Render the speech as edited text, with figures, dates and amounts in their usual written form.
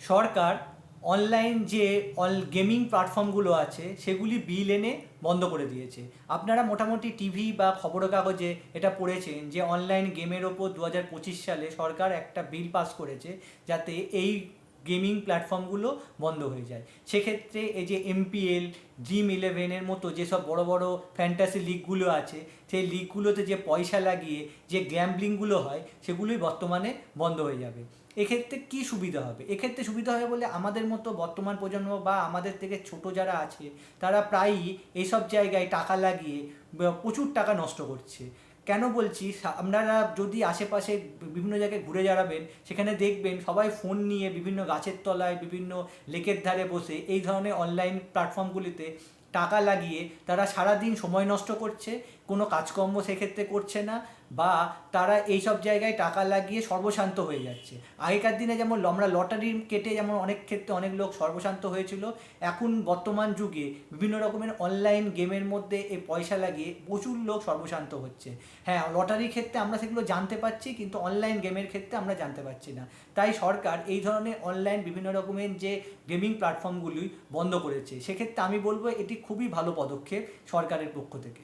সরকার online যে gaming প্ল্যাটফর্মগুলো আছে সেগুলি বিল এনে বন্ধ করে দিয়েছে। আপনারা মোটামুটি টিভি বা খবরের কাগজে এটা পড়েছেন যে অনলাইন গেমের ওপর 2025 সালে সরকার একটা বিল পাস করেছে যাতে এই গেমিং প্ল্যাটফর্মগুলো বন্ধ হয়ে যায়। সেক্ষেত্রে এই যে এমপিএল, ড্রিম 11-এর মতো যেসব বড় বড় ফ্যান্টাসি লিগগুলো আছে সেই লিগগুলোতে যে পয়সা লাগিয়ে যে গ্যাম্বলিংগুলো হয় সেগুলোই বর্তমানে বন্ধ হয়ে যাবে। এক্ষেত্রে কী সুবিধা হবে? এক্ষেত্রে সুবিধা হবে বলে আমাদের মতো বর্তমান প্রজন্ম বা আমাদের থেকে ছোট যারা আছে তারা প্রায়ই এইসব জায়গায় টাকা লাগিয়ে প্রচুর টাকা নষ্ট করছে। কেন বলছি, আপনারা যদি আশেপাশে বিভিন্ন জায়গায় ঘুরে দাঁড়াবেন সেখানে দেখবেন সবাই ফোন নিয়ে বিভিন্ন গাছের তলায়, বিভিন্ন লেকের ধারে বসে এই ধরনের অনলাইন প্ল্যাটফর্মগুলিতে টাকা লাগিয়ে তারা সারাদিন সময় নষ্ট করছে, কোনো কাজকর্ম সেক্ষেত্রে করছে না, বা তারা এইসব জায়গায় টাকা লাগিয়ে সর্বশান্ত হয়ে যাচ্ছে। আগেকার দিনে যেমন আমরা লটারি কেটে যেমন অনেক ক্ষেত্রে অনেক লোক সর্বশান্ত হয়েছিল, এখন বর্তমান যুগে বিভিন্ন রকমের অনলাইন গেমের মধ্যে এই পয়সা লাগিয়ে প্রচুর লোক সর্বশান্ত হচ্ছে। হ্যাঁ, লটারির ক্ষেত্রে আমরা সেগুলো জানতে পারছি, কিন্তু অনলাইন গেমের ক্ষেত্রে আমরা জানতে পারছি না। তাই সরকার এই ধরনের অনলাইন বিভিন্ন রকমের যে গেমিং প্ল্যাটফর্মগুলি বন্ধ করেছে। সেক্ষেত্রে আমি বলবো এটি খুবই ভালো পদক্ষেপ সরকারের পক্ষ থেকে।